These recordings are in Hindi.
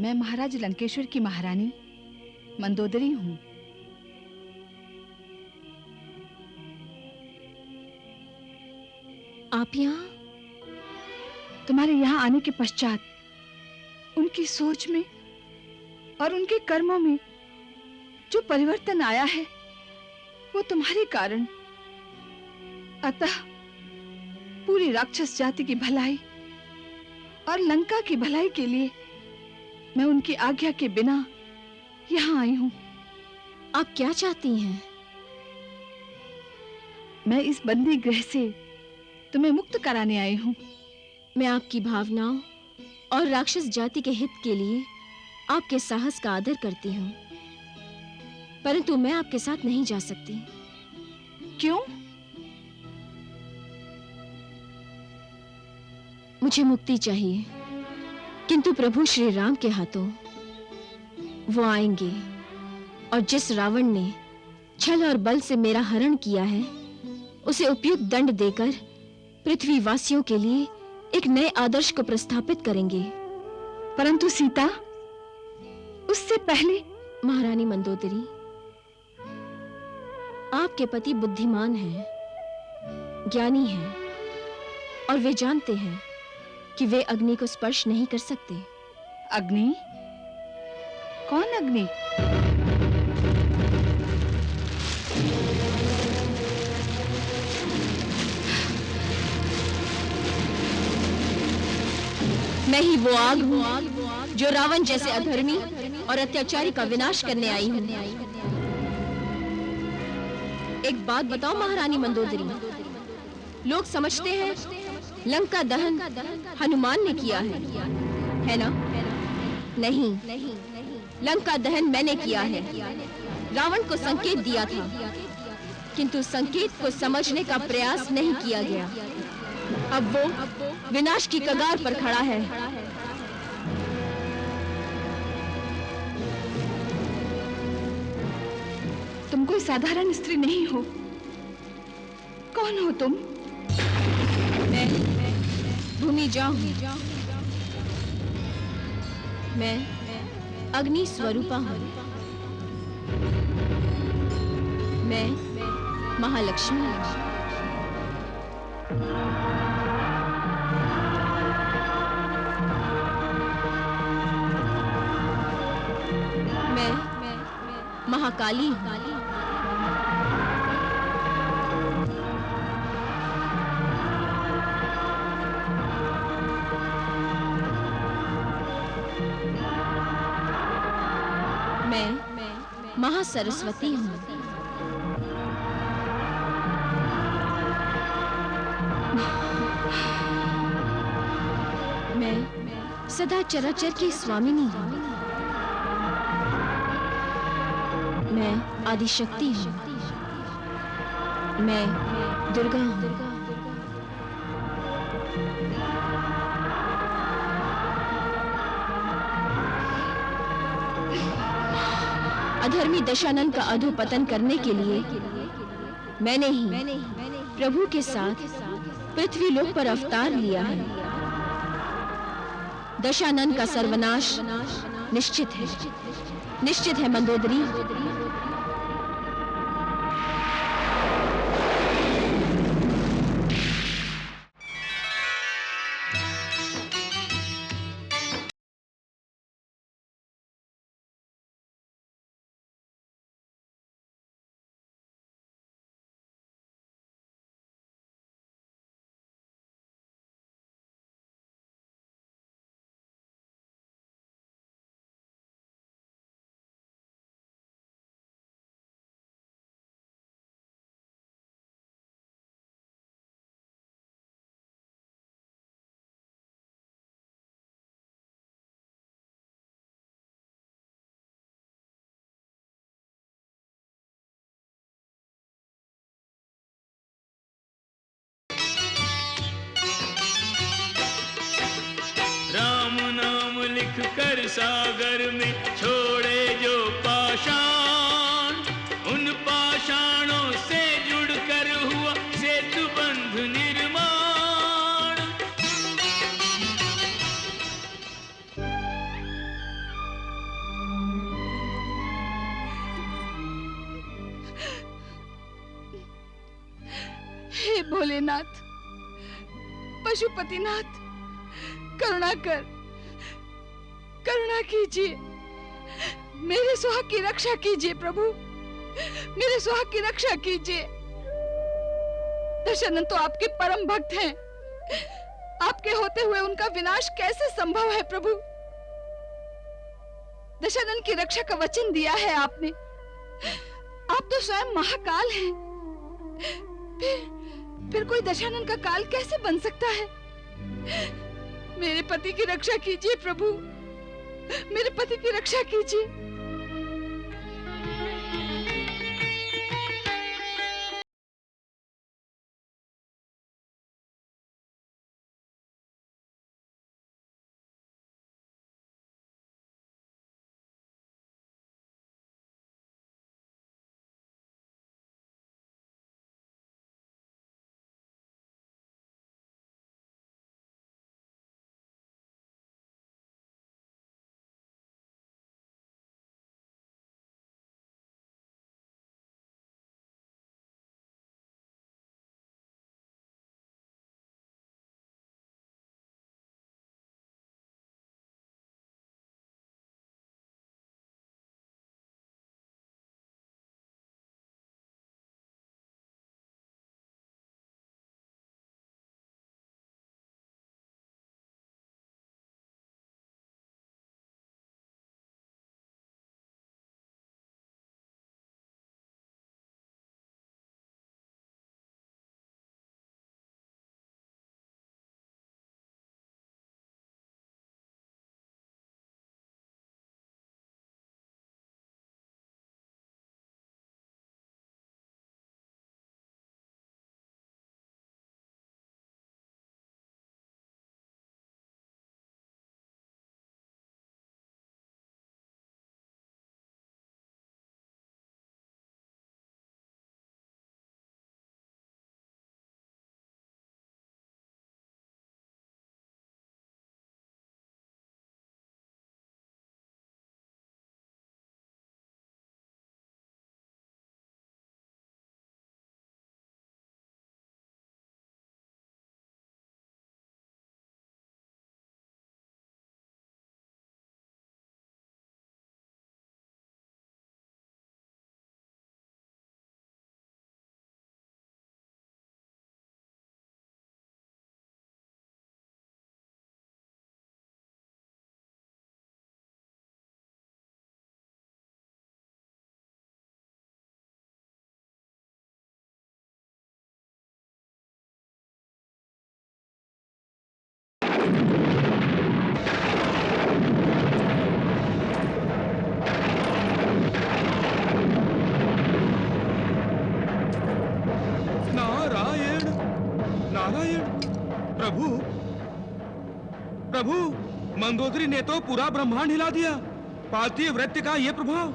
मैं महाराज लंकेश्वर की महारानी मंदोदरी हूँ। आप यहाँ? तुम्हारे यहाँ आने के पश्चात उनकी सोच में और उनके कर्मों में जो परिवर्तन आया है वो तुम्हारे कारण। अतः पूरी राक्षस जाति की भलाई और लंका की भलाई के लिए मैं उनकी आज्ञा के बिना यहाँ आई हूँ। आप क्या चाहती हैं? मैं इस बंदी गृह से तुम्हें मुक्त कराने आई हूँ। मैं आपकी भावनाओं और राक्षस जाति के हित के लिए आपके साहस का आदर करती हूँ, परंतु मैं आपके साथ नहीं जा सकती। क्यों? मुझे मुक्ति चाहिए, किंतु प्रभु श्री राम के हाथों वो आएंगे और जिस रावण ने छल और बल से मेरा हरण किया है उसे उपयुक्त दंड देकर पृथ्वी वासियों के लिए एक नए आदर्श को प्रस्थापित करेंगे। परंतु सीता, उससे पहले। महारानी मंदोदरी, आपके पति बुद्धिमान हैं, ज्ञानी हैं और वे जानते हैं कि वे अग्नि को स्पर्श नहीं कर सकते। अग्नि? कौन अग्नि? मैं ही वो आग हूँ जो रावण जैसे अधर्मी और अत्याचारी का विनाश करने आई हूँ। एक बात बताओ महारानी मंदोदरी, लोग समझते हैं लंका दहन हनुमान ने किया है ना? नहीं, लंका दहन मैंने किया है। रावण को संकेत दिया था, किंतु संकेत को समझने का प्रयास नहीं किया गया। अब वो विनाश की कगार पर खड़ा है। तुम कोई साधारण स्त्री नहीं हो। कौन हो तुम? मैं भूमि जाऊं। मैं अग्नि स्वरूपा हूं। मैं महालक्ष्मी हूं। मैं महाकाली हूं। मैं महासरस्वती हूं। मैं सदा चराचर की स्वामिनी हूं। मैं आदिशक्ति हूं। मैं दुर्गा हूं। अधर्मी दशानन का अधोपतन करने के लिए मैंने ही प्रभु के साथ पृथ्वी लोक पर अवतार लिया है। दशानन का सर्वनाश निश्चित है मंदोदरी। लिख कर सागर में छोड़े जो पाषाण, उन पाषाणों से जुड़कर हुआ सेतु बंध निर्माण। भोलेनाथ, पशुपतिनाथ, करुणा कर, करुणा कीजिए, मेरे सुहाग की रक्षा कीजिए प्रभु, मेरे सुहाग की रक्षा कीजिए। दशानन तो आपके परम भक्त हैं, आपके होते हुए उनका विनाश कैसे संभव है प्रभु? दशानन की रक्षा का वचन दिया है आपने, आप तो स्वयं महाकाल हैं, फिर कोई दशानन का काल कैसे बन सकता है? मेरे पति की रक्षा कीजिए प्रभु, मेरे पति की रक्षा कीजिए। प्रभु, प्रभु, मंदोदरी ने तो पूरा ब्रह्मांड हिला दिया। पार्थिव वृत्य का यह प्रभाव।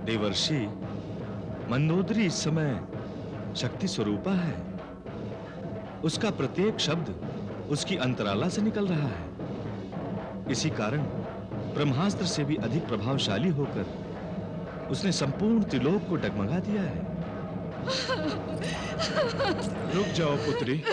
देवर्षि, मंदोदरी इस समय शक्ति स्वरूपा है। उसका प्रत्येक शब्द उसकी अंतराला से निकल रहा है। इसी कारण ब्रह्मास्त्र से भी अधिक प्रभावशाली होकर उसने संपूर्ण त्रिलोक को डगमगा दिया है। रुक जाओ पुत्री।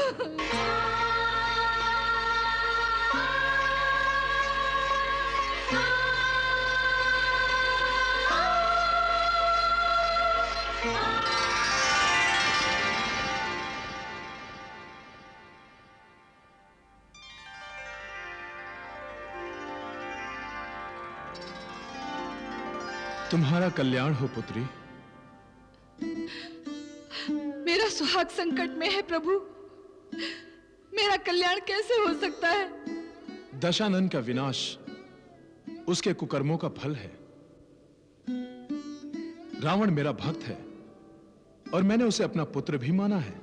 तुम्हारा कल्याण हो पुत्री। मेरा सुहाग संकट में है प्रभु, मेरा कल्याण कैसे हो सकता है? दशानन का विनाश उसके कुकर्मों का फल है। रावण मेरा भक्त है और मैंने उसे अपना पुत्र भी माना है,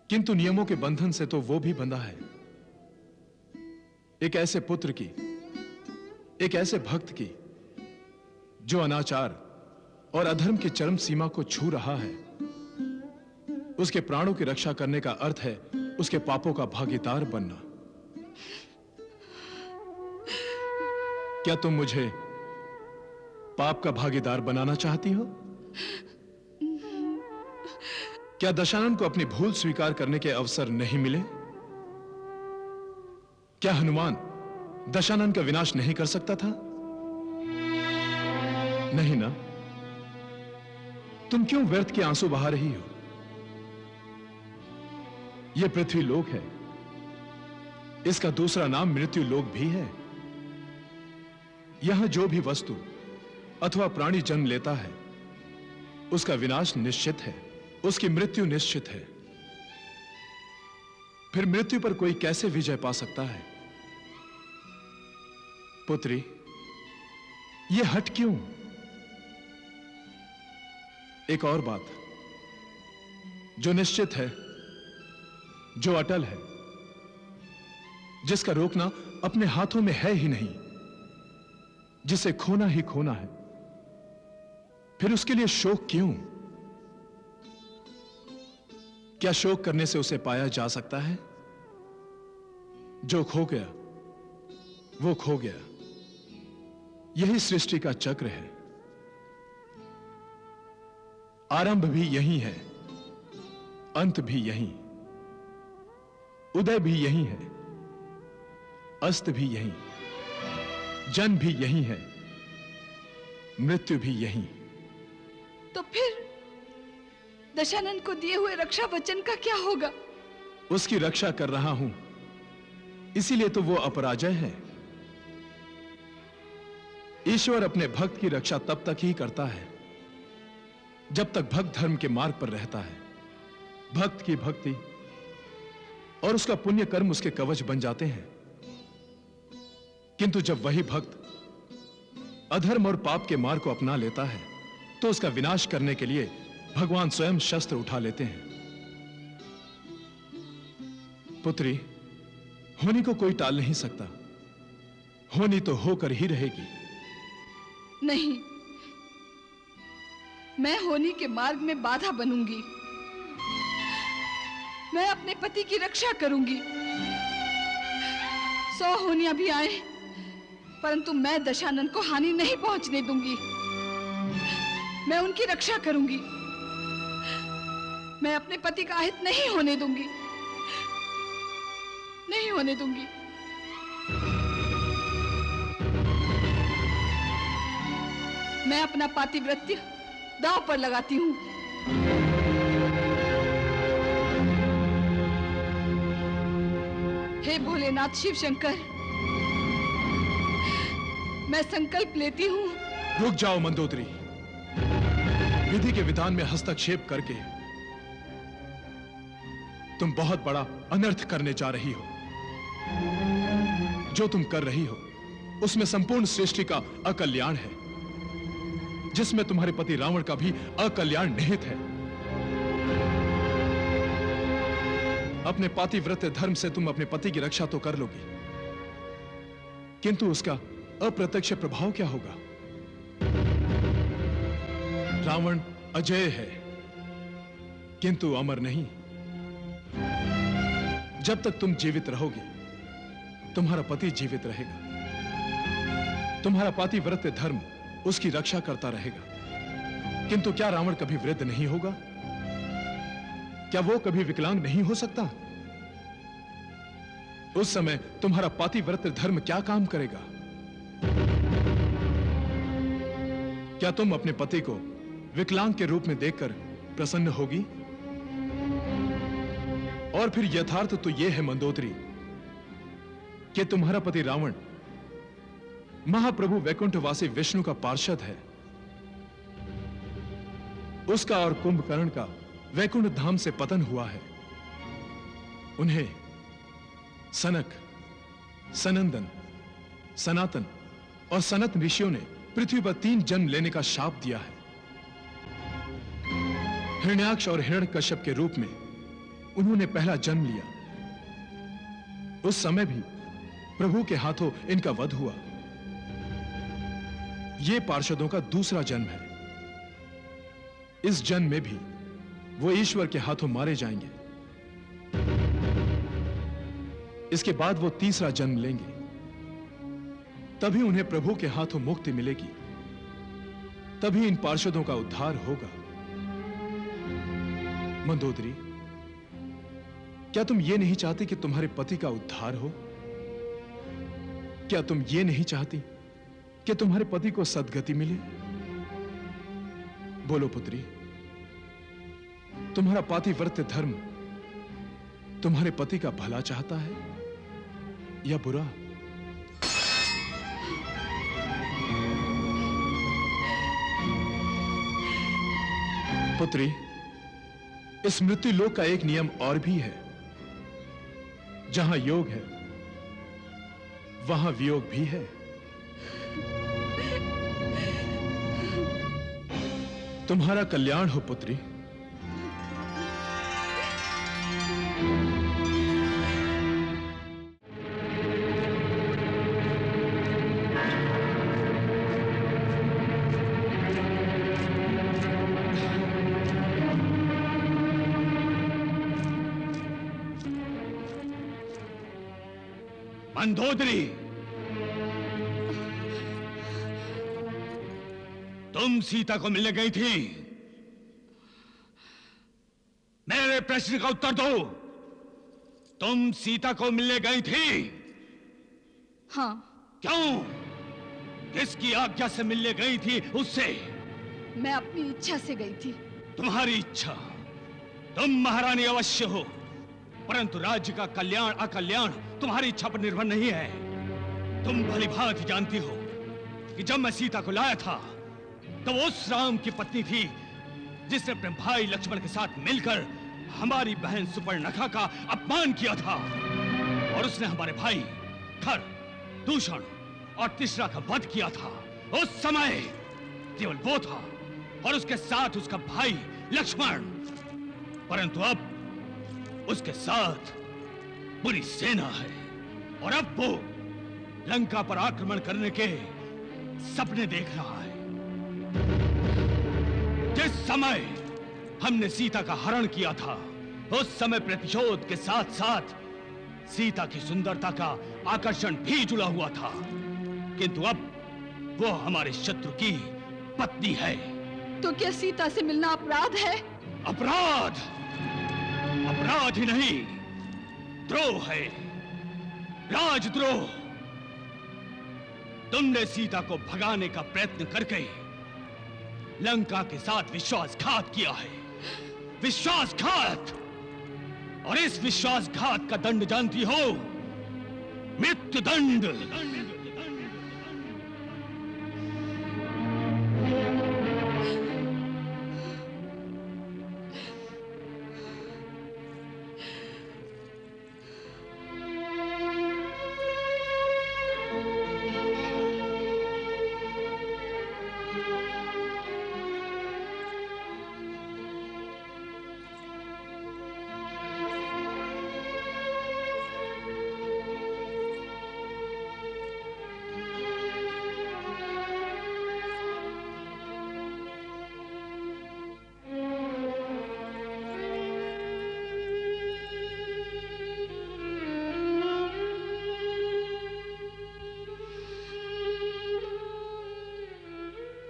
किंतु नियमों के बंधन से तो वो भी बंधा है। एक ऐसे पुत्र की, एक ऐसे भक्त की जो अनाचार और अधर्म की चरम सीमा को छू रहा है, उसके प्राणों की रक्षा करने का अर्थ है उसके पापों का भागीदार बनना। क्या तुम मुझे पाप का भागीदार बनाना चाहती हो? क्या दशानन को अपनी भूल स्वीकार करने के अवसर नहीं मिले? क्या हनुमान दशानन का विनाश नहीं कर सकता था? नहीं ना? तुम क्यों व्यर्थ के आंसू बहा रही हो? यह पृथ्वी लोक है, इसका दूसरा नाम मृत्यु लोक भी है। यहां जो भी वस्तु अथवा प्राणी जन्म लेता है उसका विनाश निश्चित है, उसकी मृत्यु निश्चित है। फिर मृत्यु पर कोई कैसे विजय पा सकता है? पुत्री, यह हट क्यों? एक और बात, जो निश्चित है, जो अटल है, जिसका रोकना अपने हाथों में है ही नहीं, जिसे खोना ही खोना है, फिर उसके लिए शोक क्यों? क्या शोक करने से उसे पाया जा सकता है? जो खो गया वो खो गया। यही सृष्टि का चक्र है। आरंभ भी यही है, अंत भी यही, उदय भी यही है, अस्त भी यही, जन्म भी यही है, मृत्यु भी यही। तो फिर दशानन को दिए हुए रक्षा वचन का क्या होगा? उसकी रक्षा कर रहा हूं, इसीलिए तो वो अपराजय है। ईश्वर अपने भक्त की रक्षा तब तक ही करता है जब तक भक्त धर्म के मार्ग पर रहता है। भक्त की भक्ति और उसका पुण्य कर्म उसके कवच बन जाते हैं। किंतु जब वही भक्त अधर्म और पाप के मार्ग को अपना लेता है तो उसका विनाश करने के लिए भगवान स्वयं शस्त्र उठा लेते हैं। पुत्री, होनी को कोई टाल नहीं सकता, होनी तो होकर ही रहेगी। नहीं, मैं होनी के मार्ग में बाधा बनूंगी। मैं अपने पति की रक्षा करूंगी। 100 होनियां भी आए, परंतु मैं दशानन को हानि नहीं पहुंचने दूंगी। मैं उनकी रक्षा करूंगी। मैं अपने पति का अहित नहीं होने दूंगी, नहीं होने दूंगी। मैं अपना पातिव्रत्य दांव पर लगाती हूं। हे भोलेनाथ शिव शंकर, मैं संकल्प लेती हूं। रुक जाओ मंदोदरी। विधि के विधान में हस्तक्षेप करके तुम बहुत बड़ा अनर्थ करने जा रही हो। जो तुम कर रही हो उसमें संपूर्ण सृष्टि का अकल्याण है, जिसमें तुम्हारे पति रावण का भी अकल्याण निहित है। अपने पातिव्रत्य धर्म से तुम अपने पति की रक्षा तो कर लोगी, किंतु उसका अप्रत्यक्ष प्रभाव क्या होगा? रावण अजय है किंतु अमर नहीं। जब तक तुम जीवित रहोगे तुम्हारा पति जीवित रहेगा, तुम्हारा पातिव्रत्य धर्म उसकी रक्षा करता रहेगा। किंतु क्या रावण कभी वृद्ध नहीं होगा? क्या वो कभी विकलांग नहीं हो सकता? उस समय तुम्हारा पातिव्रत्य धर्म क्या काम करेगा? क्या तुम अपने पति को विकलांग के रूप में देखकर प्रसन्न होगी? और फिर यथार्थ तो यह है मंदोदरी कि तुम्हारा पति रावण महाप्रभु वैकुंठवासी विष्णु का पार्षद है। उसका और कुंभकर्ण का वैकुंठ धाम से पतन हुआ है। उन्हें सनक, सनंदन, सनातन और सनत ऋषियों ने पृथ्वी पर 3 जन्म लेने का शाप दिया है। हिरण्याक्ष और हिरण्यकश्यप के रूप में उन्होंने पहला जन्म लिया। उस समय भी प्रभु के हाथों इनका वध हुआ। यह पार्षदों का दूसरा जन्म है। इस जन्म में भी वो ईश्वर के हाथों मारे जाएंगे। इसके बाद वो तीसरा जन्म लेंगे, तभी उन्हें प्रभु के हाथों मुक्ति मिलेगी, तभी इन पार्षदों का उद्धार होगा। मंदोदरी, क्या तुम ये नहीं चाहती कि तुम्हारे पति का उद्धार हो? क्या तुम ये नहीं चाहती कि तुम्हारे पति को सद्गति मिले? बोलो पुत्री, तुम्हारा पातिव्रत्य धर्म तुम्हारे पति का भला चाहता है या बुरा? पुत्री, इस मृत्यु लोक का एक नियम और भी है। जहां योग है वहां वियोग भी है। तुम्हारा कल्याण हो पुत्री। मंदोदरी, तुम सीता को मिलने गई थी। मेरे प्रश्न का उत्तर दो। तुम सीता को मिलने गई थी? हाँ। क्यों? किसकी आज्ञा से मिलने गई थी उससे? मैं अपनी इच्छा से गई थी। तुम्हारी इच्छा? तुम महारानी अवश्य हो, परंतु राज्य का कल्याण अकल्याण तुम्हारी इच्छा पर निर्भर नहीं है। तुम भली भांति जानती हो कि जब मैं सीता को लाया था तो वो उस राम की पत्नी थी जिसने अपने भाई लक्ष्मण के साथ मिलकर हमारी बहन सुपर्णखा का अपमान किया था, और उसने हमारे भाई खर, दूषण और तिसरा का वध किया था। उस समय केवल वो था और उसके साथ उसका भाई लक्ष्मण, परंतु अब उसके साथ पूरी सेना है, और अब वो लंका पर आक्रमण करने के सपने देख रहा है। जिस समय हमने सीता का हरण किया था उस समय प्रतिशोध के साथ साथ सीता की सुंदरता का आकर्षण भी जुड़ा हुआ था, किंतु अब वो हमारे शत्रु की पत्नी है। तो क्या सीता से मिलना अपराध है? अपराध? अपराध ही नहीं, द्रोह है, राजद्रोह। तुमने सीता को भगाने का प्रयत्न करके लंका के साथ विश्वासघात किया है। विश्वासघात! और इस विश्वासघात का दंड जानती हो? मृत्यु दंड।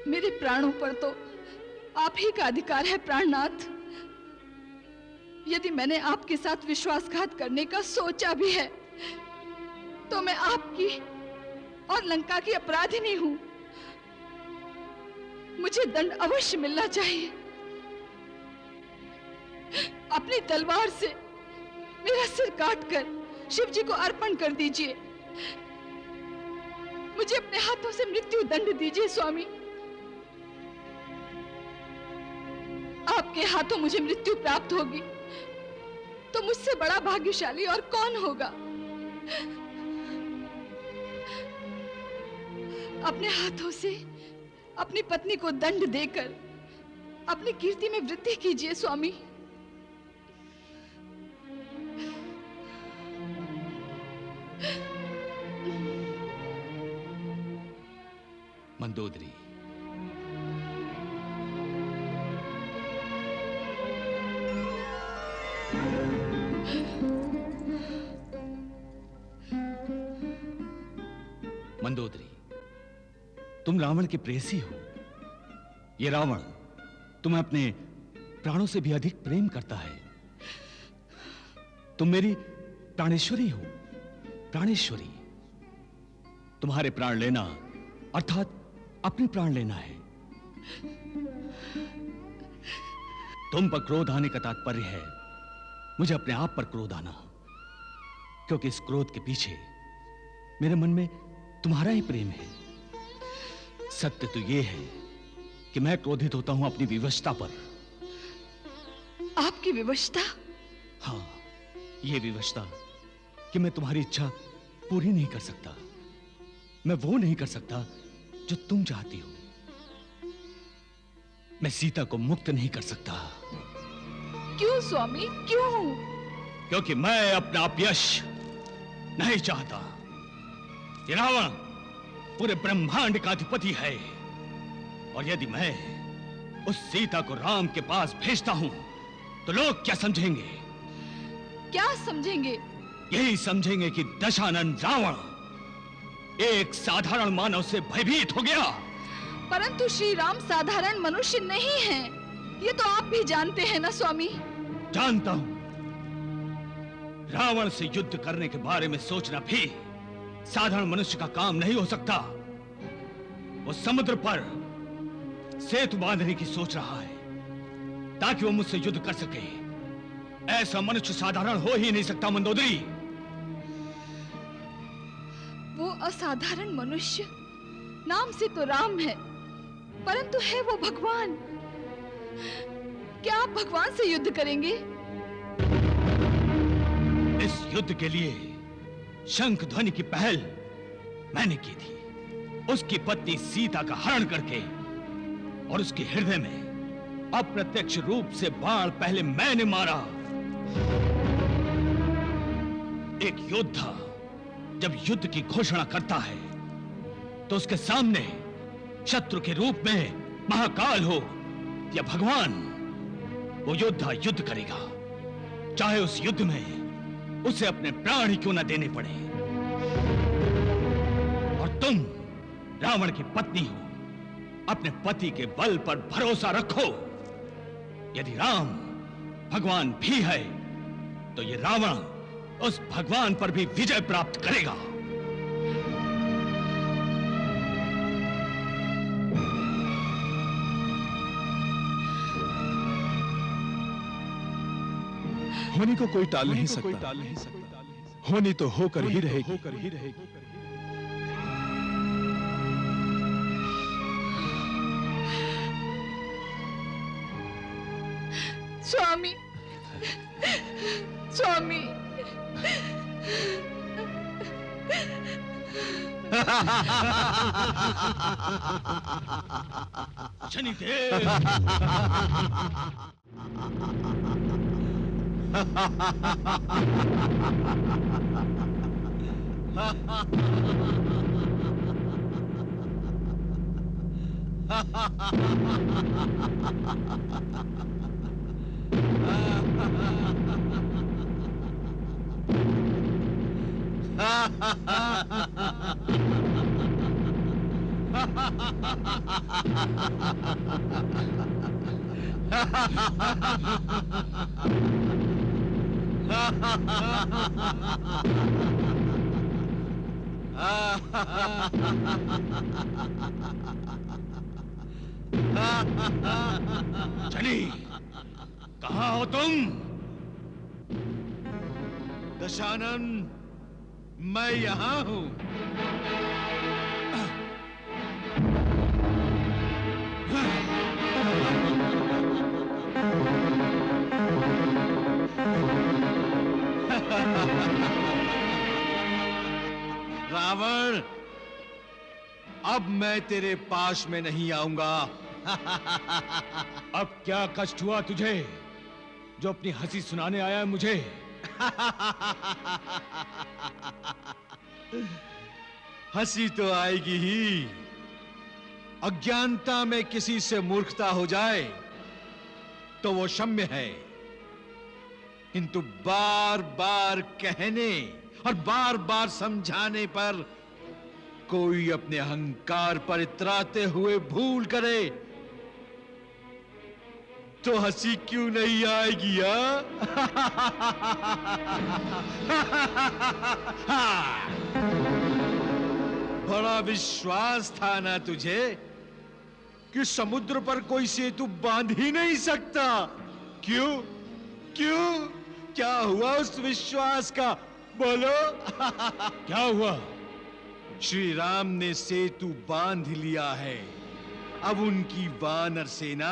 मेरे प्राणों पर तो आप ही का अधिकार है प्राणनाथ। यदि मैंने आपके साथ विश्वासघात करने का सोचा भी है तो मैं आपकी और लंका की अपराधिनी हूं। मुझे दंड अवश्य मिलना चाहिए। अपनी तलवार से मेरा सिर काटकर शिव जी को अर्पण कर दीजिए। मुझे अपने हाथों से मृत्यु दंड दीजिए स्वामी। आपके हाथों मुझे मृत्यु प्राप्त होगी तो मुझसे बड़ा भाग्यशाली और कौन होगा। अपने हाथों से अपनी पत्नी को दंड देकर अपनी कीर्ति में वृद्धि कीजिए स्वामी। मंदोदरी, मंदोदरी, तुम रावण के प्रेयसी हो। ये रावण तुम्हें अपने प्राणों से भी अधिक प्रेम करता है। तुम मेरी प्राणेश्वरी हो, प्राणेश्वरी। तुम्हारे प्राण लेना अर्थात अपने प्राण लेना है। तुम पर क्रोध आने का तात्पर्य है मुझे अपने आप पर क्रोध आना, क्योंकि इस क्रोध के पीछे मेरे मन में तुम्हारा ही प्रेम है। सत्य तो यह है कि मैं क्रोधित होता हूं अपनी विवशता पर। आपकी विवशता? हाँ, यह विवशता कि मैं तुम्हारी इच्छा पूरी नहीं कर सकता। मैं वो नहीं कर सकता जो तुम चाहती हो। मैं सीता को मुक्त नहीं कर सकता। क्यों स्वामी, क्यों? क्योंकि मैं अपना अपयश नहीं चाहता। ये रावण पूरे ब्रह्मांड का अधिपति है, और यदि मैं उस सीता को राम के पास भेजता हूं तो लोग क्या समझेंगे? क्या समझेंगे? यही समझेंगे कि दशानन रावण एक साधारण मानव से भयभीत हो गया। परंतु श्री राम साधारण मनुष्य नहीं हैं। ये तो आप भी जानते हैं ना स्वामी। जानता हूं। रावण से युद्ध करने के बारे में सोचना भी साधारण मनुष्य का काम नहीं हो सकता। वो समुद्र पर सेतु बांधने की सोच रहा है ताकि वो मुझसे युद्ध कर सके। ऐसा मनुष्य साधारण हो ही नहीं सकता मंदोदरी। वो असाधारण मनुष्य नाम से तो राम है, परंतु है वो भगवान। क्या आप भगवान से युद्ध करेंगे? इस युद्ध के लिए शंख ध्वनि की पहल मैंने की थी। उसकी पत्नी सीता का हरण करके, और उसके हृदय में अप्रत्यक्ष रूप से बाण पहले मैंने मारा। एक योद्धा जब युद्ध की घोषणा करता है तो उसके सामने शत्रु के रूप में महाकाल हो या भगवान, वो योद्धा युद्ध करेगा, चाहे उस युद्ध में उसे अपने प्राण ही क्यों न देने पड़े। और तुम रावण की पत्नी हो, अपने पति के बल पर भरोसा रखो। यदि राम भगवान भी है तो ये रावण उस भगवान पर भी विजय प्राप्त करेगा। होनी को कोई टाल नहीं सकता। होनी तो होकर ही रहेगी। स्वामी, स्वामी। शनिदेव, चली, कहाँ हो तुम? दशानन, मैं यहां हूं। रावण, अब मैं तेरे पास में नहीं आऊंगा। अब क्या कष्ट हुआ तुझे जो अपनी हंसी सुनाने आया है मुझे? हंसी तो आएगी ही। अज्ञानता में किसी से मूर्खता हो जाए तो वो क्षम्य है, किंतु बार बार कहने और बार बार समझाने पर कोई अपने अहंकार पर इतराते हुए भूल करे तो हंसी क्यों नहीं आएगी? बड़ा विश्वास था ना तुझे कि समुद्र पर कोई सेतु बांध ही नहीं सकता। क्यों क्यों? क्या हुआ उस विश्वास का? बोलो। क्या हुआ? श्री राम ने सेतु बांध लिया है। अब उनकी वानर सेना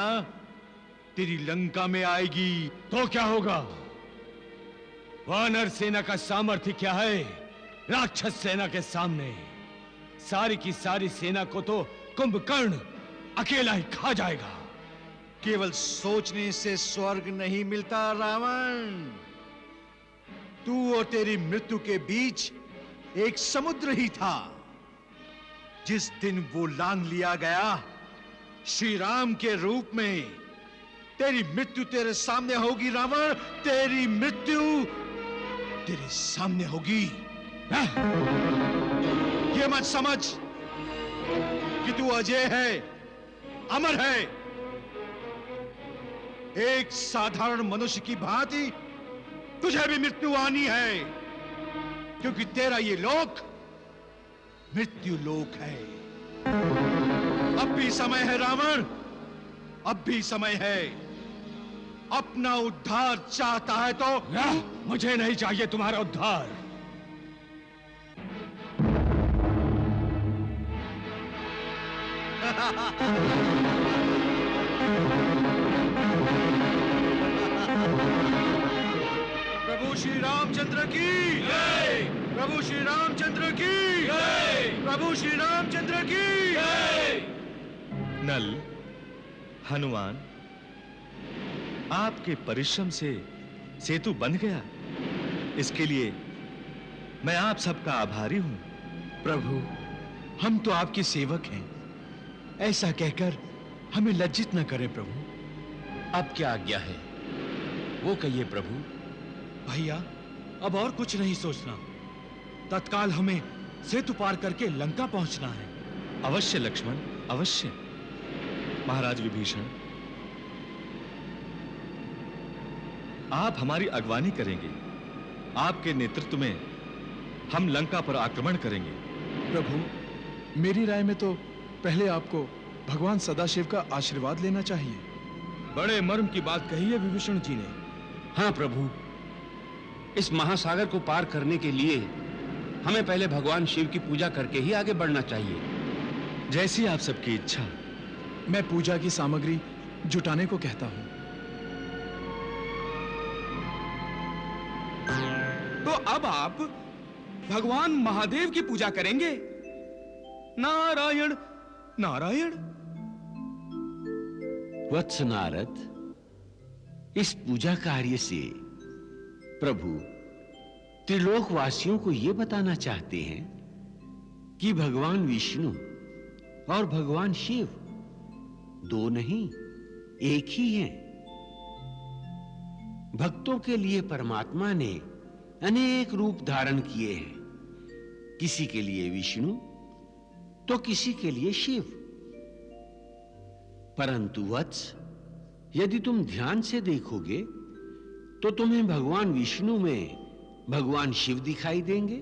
तेरी लंका में आएगी। तो क्या होगा? वानर सेना का सामर्थ्य क्या है राक्षस सेना के सामने? सारी की सारी सेना को तो कुंभकर्ण अकेला ही खा जाएगा। केवल सोचने से स्वर्ग नहीं मिलता रावण। तू और तेरी मृत्यु के बीच एक समुद्र ही था। जिस दिन वो लांघ लिया गया श्री राम के रूप में, तेरी मृत्यु तेरे सामने होगी रावण। तेरी मृत्यु तेरे सामने होगी। ये मत समझ कि तू अजय है, अमर है। एक साधारण मनुष्य की भांति तुझे भी मृत्यु आनी है, क्योंकि तेरा ये लोक मृत्यु लोक है। अब भी समय है रावण, अब भी समय है। अपना उद्धार चाहता है तो मुझे नहीं चाहिए तुम्हारा उद्धार। प्रभु श्री रामचंद्र की जय। प्रभु श्री रामचंद्र की जय। प्रभु श्री रामचंद्र की जय। नल, हनुमान, आपके परिश्रम से सेतु बन गया। इसके लिए मैं आप सबका आभारी हूं। प्रभु, हम तो आपके सेवक हैं, ऐसा कहकर हमें लज्जित न करें प्रभु। अब क्या आज्ञा है वो कहिए प्रभु। भैया, अब और कुछ नहीं सोचना। तत्काल हमें सेतु पार करके लंका पहुंचना है। अवश्य लक्ष्मण, अवश्य। महाराज विभीषण, आप हमारी अगवानी करेंगे। आपके नेतृत्व में हम लंका पर आक्रमण करेंगे। प्रभु, मेरी राय में तो पहले आपको भगवान सदाशिव का आशीर्वाद लेना चाहिए। बड़े मर्म की बात कही है विभीषण जी ने। हाँ प्रभु, इस महासागर को पार करने के लिए हमें पहले भगवान शिव की पूजा करके ही आगे बढ़ना चाहिए। जैसी आप सबकी इच्छा। मैं पूजा की सामग्री जुटाने को कहता हूं। तो अब आप भगवान महादेव की पूजा करेंगे? नारायण नारायण। वत्स नारद, इस पूजा कार्य से प्रभु त्रिलोकवासियों को यह बताना चाहते हैं कि भगवान विष्णु और भगवान शिव दो नहीं एक ही हैं। भक्तों के लिए परमात्मा ने अनेक रूप धारण किए हैं, किसी के लिए विष्णु तो किसी के लिए शिव। परंतु वत्स, यदि तुम ध्यान से देखोगे तो तुम्हें भगवान विष्णु में भगवान शिव दिखाई देंगे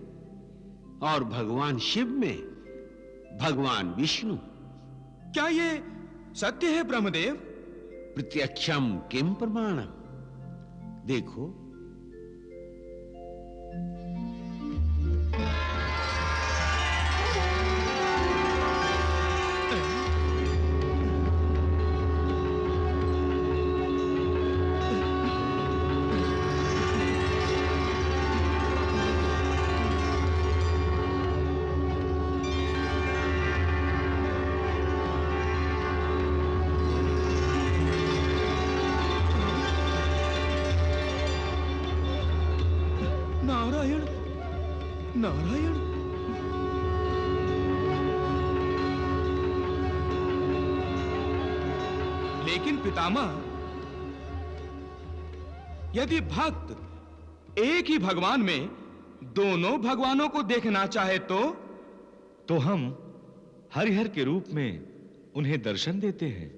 और भगवान शिव में भगवान विष्णु। क्या ये सत्य है ब्रह्मदेव? प्रत्यक्षम किम प्रमाणम। देखो, नारायण नारायण। लेकिन पितामह, यदि भक्त एक ही भगवान में दोनों भगवानों को देखना चाहे तो हम हरिहर के रूप में उन्हें दर्शन देते हैं।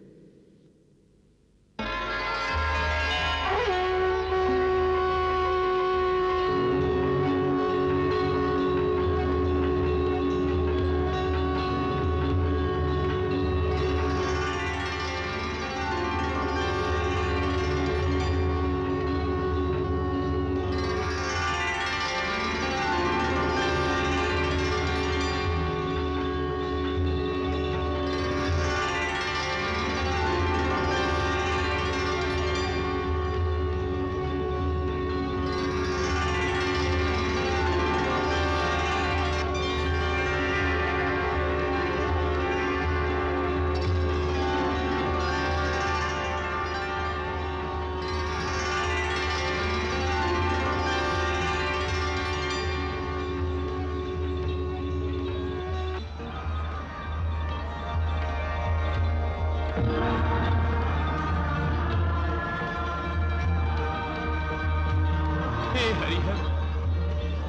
हे हरिहर,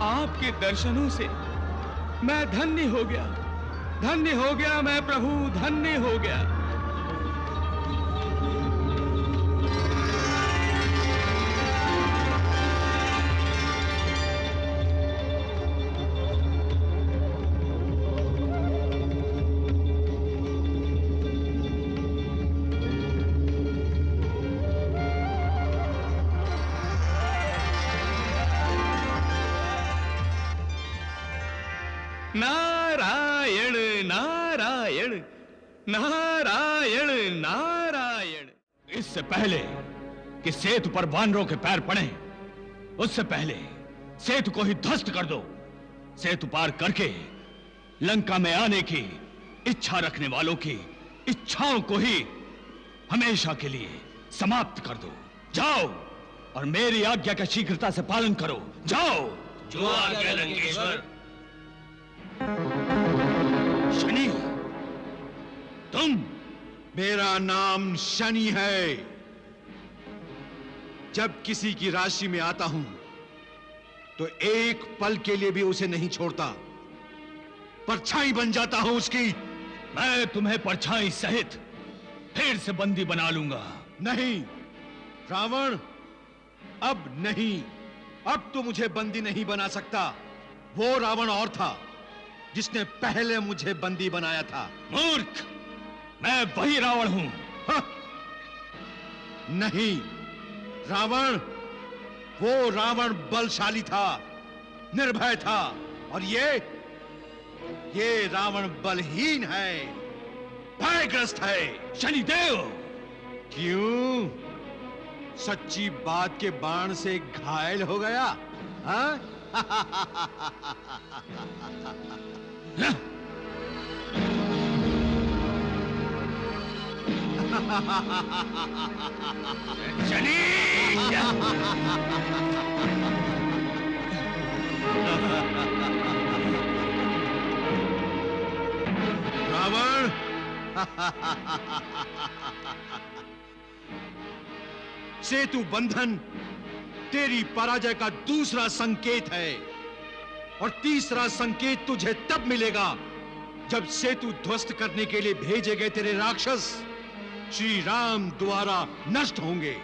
आपके दर्शनों से मैं धन्य हो गया, धन्य हो गया मैं प्रभु, धन्य हो गया। नारायण नारायण नारायण नारायण। इससे पहले कि सेतु पर वानरों के पैर पड़े, उससे पहले सेतु को ही ध्वस्त कर दो। सेतु पार करके लंका में आने की इच्छा रखने वालों की इच्छाओं को ही हमेशा के लिए समाप्त कर दो। जाओ और मेरी आज्ञा का शीघ्रता से पालन करो। जाओ। जो आज्ञा लंकेश्वर। शनि, तुम? मेरा नाम शनि है। जब किसी की राशि में आता हूं तो एक पल के लिए भी उसे नहीं छोड़ता, परछाई बन जाता हूं उसकी। मैं तुम्हें परछाई सहित फिर से बंदी बना लूंगा। नहीं रावण, अब नहीं। अब तो मुझे बंदी नहीं बना सकता। वो रावण और था जिसने पहले मुझे बंदी बनाया था। मूर्ख, मैं वही रावण हूं। हाँ। नहीं रावण, वो रावण बलशाली था, निर्भय था, और ये रावण बलहीन है, भयग्रस्त है। शनिदेव! क्यों? सच्ची बात के बाण से घायल हो गया? हाँ? शनि! रावण! सेतु बंधन तेरी पराजय का दूसरा संकेत है, और तीसरा संकेत तुझे तब मिलेगा जब सेतु ध्वस्त करने के लिए भेजे गए तेरे राक्षस श्री राम द्वारा नष्ट होंगे।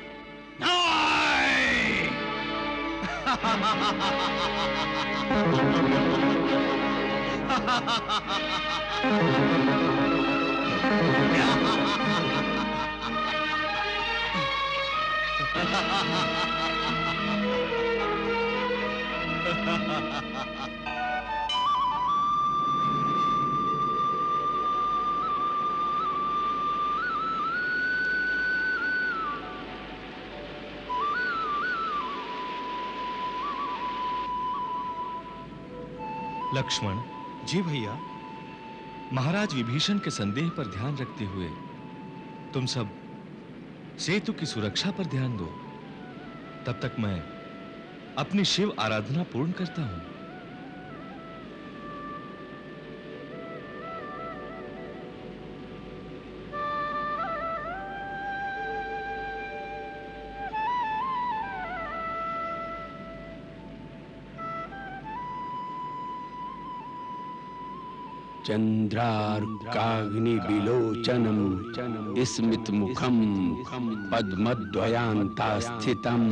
लक्ष्मण। जी भैया। महाराज विभीषण के संदेह पर ध्यान रखते हुए तुम सब सेतु की सुरक्षा पर ध्यान दो। तब तक मैं अपनी शिव आराधना पूर्ण करता हूं। चंद्रार्काग्निबिलोचनम स्मितमुखम पद्मद्वयान्तास्थितम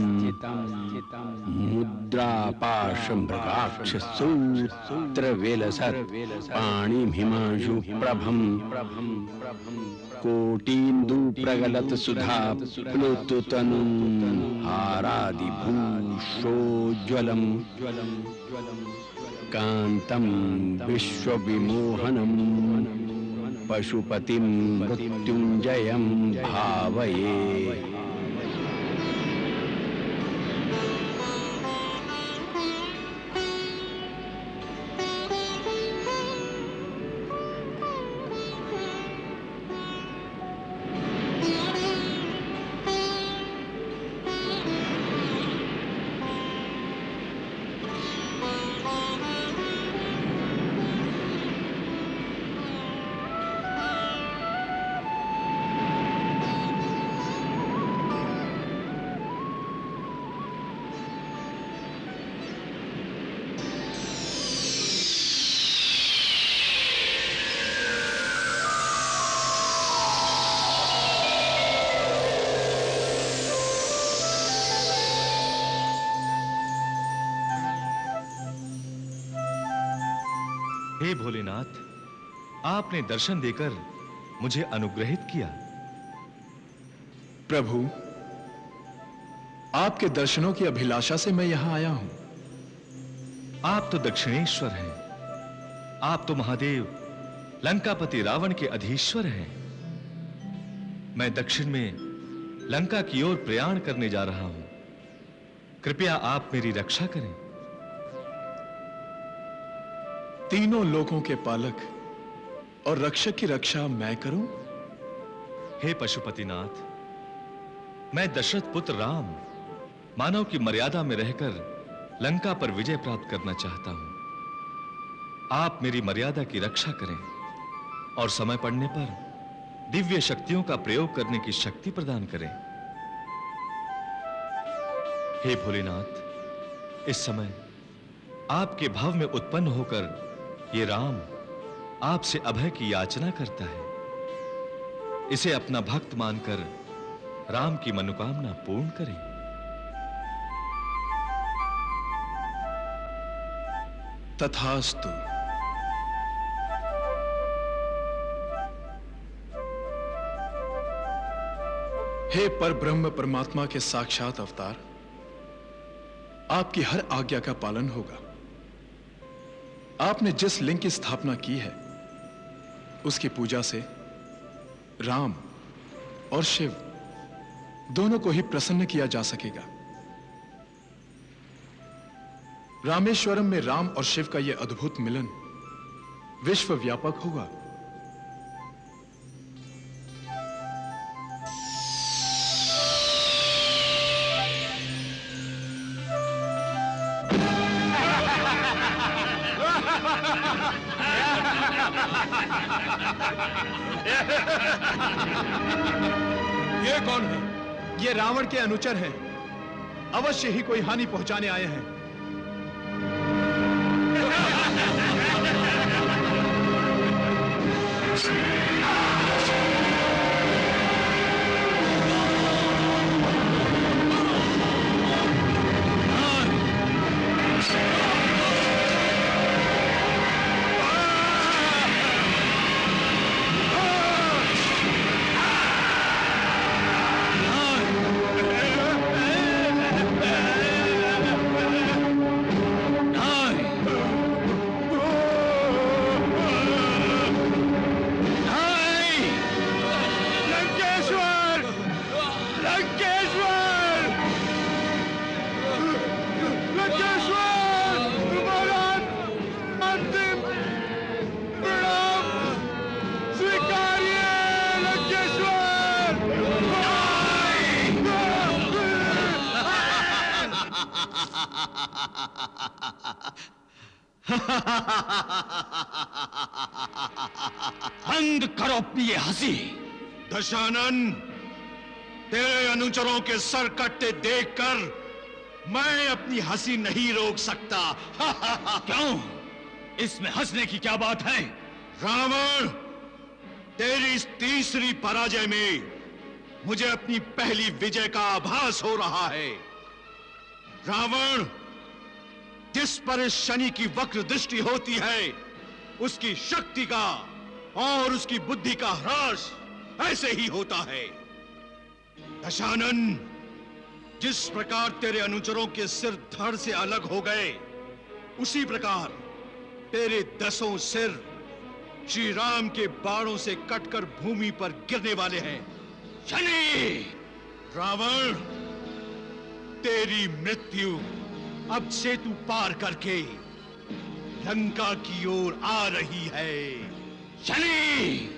मुद्रापाशमृगाक्षसूत्रवेलसत् पाणिहिमांशु प्रभम कोटीन्दुप्रगलत सुधा प्लुततनुं हारादिभूषोज्ज्वलम कांतं विश्वविमोहनं पशुपतिं मृत्युंजयं भावये। हे भोलेनाथ, आपने दर्शन देकर मुझे अनुग्रहित किया। प्रभु, आपके दर्शनों की अभिलाषा से मैं यहां आया हूं। आप तो दक्षिणेश्वर हैं। आप तो महादेव लंकापति रावण के अधीश्वर हैं। मैं दक्षिण में लंका की ओर प्रयाण करने जा रहा हूं। कृपया आप मेरी रक्षा करें। तीनों लोकों के पालक और रक्षक की रक्षा मैं करूं? हे पशुपतिनाथ, मैं दशरथ पुत्र राम मानव की मर्यादा में रहकर लंका पर विजय प्राप्त करना चाहता हूं। आप मेरी मर्यादा की रक्षा करें और समय पड़ने पर दिव्य शक्तियों का प्रयोग करने की शक्ति प्रदान करें। हे भोलेनाथ, इस समय आपके भाव में उत्पन्न होकर ये राम आपसे अभय की याचना करता है। इसे अपना भक्त मानकर राम की मनोकामना पूर्ण करें। तथास्तु। हे परब्रह्म परमात्मा के साक्षात अवतार, आपकी हर आज्ञा का पालन होगा। आपने जिस लिंग की स्थापना की है उसकी पूजा से राम और शिव दोनों को ही प्रसन्न किया जा सकेगा। रामेश्वरम में राम और शिव का यह अद्भुत मिलन विश्व व्यापक होगा। ये कौन है? ये रावण के अनुचर हैं। अवश्य ही कोई हानि पहुंचाने आए हैं। बंद करो अपनी ये हंसी। दशानन, तेरे अनुचरों के सर कटते देखकर मैं अपनी हंसी नहीं रोक सकता। क्यों? इसमें हंसने की क्या बात है? रावण, तेरी इस तीसरी पराजय में मुझे अपनी पहली विजय का आभास हो रहा है। रावण, जिस पर इस शनि की वक्र दृष्टि होती है उसकी शक्ति का और उसकी बुद्धि का ह्रास ऐसे ही होता है। दशानन, जिस प्रकार तेरे अनुचरों के सिर धड़ से अलग हो गए उसी प्रकार तेरे 10 सिर श्री राम के बाणों से कटकर भूमि पर गिरने वाले हैं। शनि! रावण, तेरी मृत्यु अब सेतु पार करके लंका की ओर आ रही है। शनि!